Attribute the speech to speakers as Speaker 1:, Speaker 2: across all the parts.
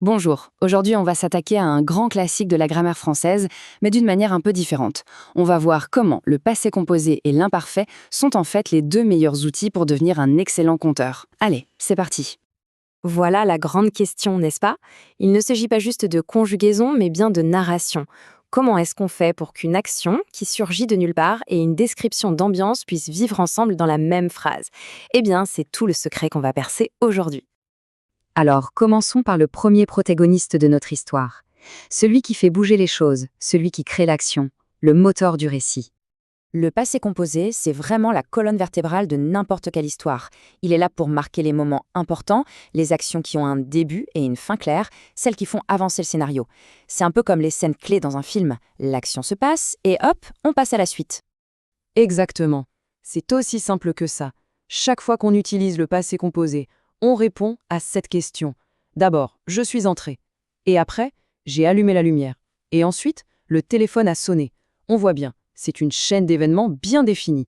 Speaker 1: Bonjour, aujourd'hui on va s'attaquer à un grand classique de la grammaire française, mais d'une manière un peu différente. On va voir comment le passé composé et l'imparfait sont en fait les deux meilleurs outils pour devenir un excellent conteur. Allez, c'est parti.
Speaker 2: Voilà la grande question, n'est-ce pas? Il ne s'agit pas juste de conjugaison, mais bien de narration. Comment est-ce qu'on fait pour qu'une action qui surgit de nulle part et une description d'ambiance puissent vivre ensemble dans la même phrase? Eh bien, c'est tout le secret qu'on va percer aujourd'hui.
Speaker 3: Alors, commençons par le premier protagoniste de notre histoire. Celui qui fait bouger les choses, celui qui crée l'action, le moteur du récit.
Speaker 2: Le passé composé, c'est vraiment la colonne vertébrale de n'importe quelle histoire. Il est là pour marquer les moments importants, les actions qui ont un début et une fin claire, celles qui font avancer le scénario. C'est un peu comme les scènes clés dans un film. L'action se passe et hop, on passe à la suite.
Speaker 4: Exactement. C'est aussi simple que ça. Chaque fois qu'on utilise le passé composé, on répond à cette question. D'abord, je suis entré. Et après, j'ai allumé la lumière. Et ensuite, le téléphone a sonné. On voit bien, c'est une chaîne d'événements bien définie.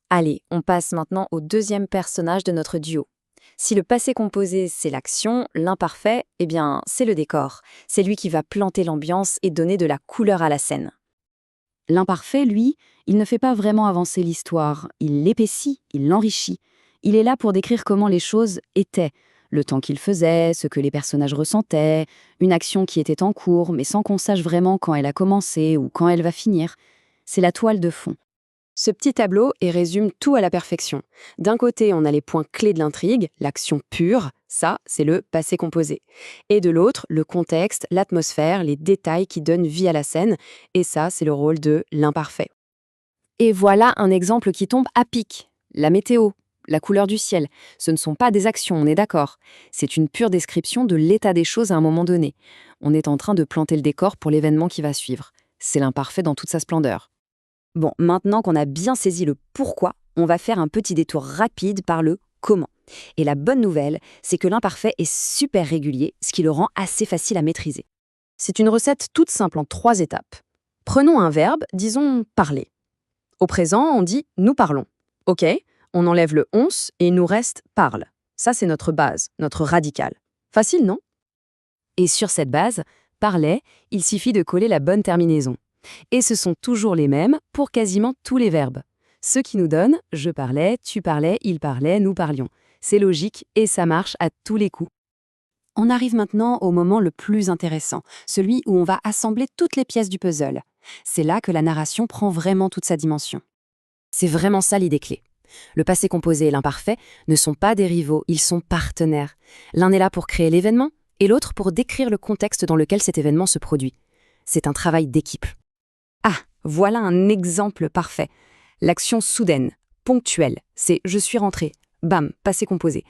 Speaker 2: Allez, on passe maintenant au deuxième personnage de notre duo. Si le passé composé, c'est l'action, l'imparfait, eh bien, c'est le décor. C'est lui qui va planter l'ambiance et donner de la couleur à la scène.
Speaker 1: L'imparfait, lui, il ne fait pas vraiment avancer l'histoire, il l'épaissit, il l'enrichit. Il est là pour décrire comment les choses étaient, le temps qu'ils faisaient, ce que les personnages ressentaient, une action qui était en cours, mais sans qu'on sache vraiment quand elle a commencé ou quand elle va finir. C'est la toile de fond.
Speaker 2: Ce petit tableau y résume tout à la perfection. D'un côté, on a les points clés de l'intrigue, l'action pure, ça, c'est le passé composé. Et de l'autre, le contexte, l'atmosphère, les détails qui donnent vie à la scène, et ça, c'est le rôle de l'imparfait. Et voilà un exemple qui tombe à pic. La météo, la couleur du ciel, ce ne sont pas des actions, on est d'accord. C'est une pure description de l'état des choses à un moment donné. On est en train de planter le décor pour l'événement qui va suivre. C'est l'imparfait dans toute sa splendeur. Bon, maintenant qu'on a bien saisi le pourquoi, on va faire un petit détour rapide par le comment. Et la bonne nouvelle, c'est que l'imparfait est super régulier, ce qui le rend assez facile à maîtriser. C'est une recette toute simple en 3 étapes. Prenons un verbe, disons parler. Au présent, on dit nous parlons. Ok, on enlève le ons et il nous reste parle. Ça, c'est notre base, notre radical. Facile, non? Et sur cette base, parlait, il suffit de coller la bonne terminaison. Et ce sont toujours les mêmes pour quasiment tous les verbes. Ce qui nous donne je parlais, tu parlais, il parlait, nous parlions. C'est logique et ça marche à tous les coups. On arrive maintenant au moment le plus intéressant, celui où on va assembler toutes les pièces du puzzle. C'est là que la narration prend vraiment toute sa dimension. C'est vraiment ça l'idée clé. Le passé composé et l'imparfait ne sont pas des rivaux, ils sont partenaires. L'un est là pour créer l'événement et l'autre pour décrire le contexte dans lequel cet événement se produit. C'est un travail d'équipe. Ah, voilà un exemple parfait. L'action soudaine, ponctuelle, c'est « je suis rentré ». Bam, passé composé.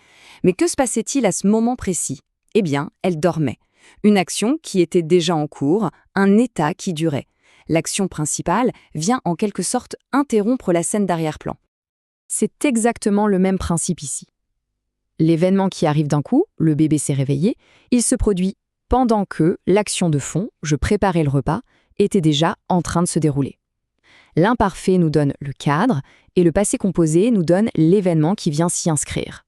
Speaker 2: Mais que se passait-il à ce moment précis? Eh bien, elle dormait. Une action qui était déjà en cours, un état qui durait. L'action principale vient en quelque sorte interrompre la scène d'arrière-plan. C'est exactement le même principe ici. L'événement qui arrive d'un coup, le bébé s'est réveillé, il se produit pendant que l'action de fond, je préparais le repas, était déjà en train de se dérouler. L'imparfait nous donne le cadre et le passé composé nous donne l'événement qui vient s'y inscrire.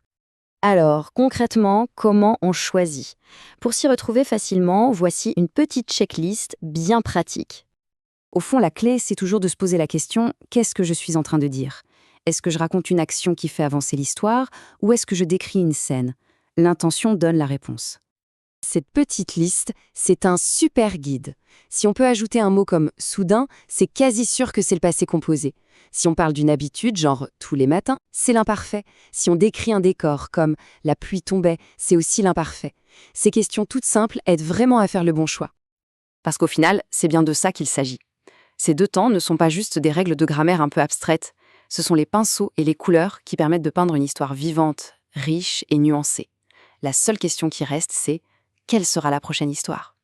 Speaker 2: Alors, concrètement, comment on choisit? Pour s'y retrouver facilement, voici une petite checklist bien pratique. Au fond, la clé, c'est toujours de se poser la question « qu'est-ce que je suis en train de dire ?» Est-ce que je raconte une action qui fait avancer l'histoire ou est-ce que je décris une scène? L'intention donne la réponse. Cette petite liste, c'est un super guide. Si on peut ajouter un mot comme « soudain », c'est quasi sûr que c'est le passé composé. Si on parle d'une habitude, genre « tous les matins », c'est l'imparfait. Si on décrit un décor comme « la pluie tombait », c'est aussi l'imparfait. Ces questions toutes simples aident vraiment à faire le bon choix. Parce qu'au final, c'est bien de ça qu'il s'agit. Ces deux temps ne sont pas juste des règles de grammaire un peu abstraites. Ce sont les pinceaux et les couleurs qui permettent de peindre une histoire vivante, riche et nuancée. La seule question qui reste, c'est quelle sera la prochaine histoire?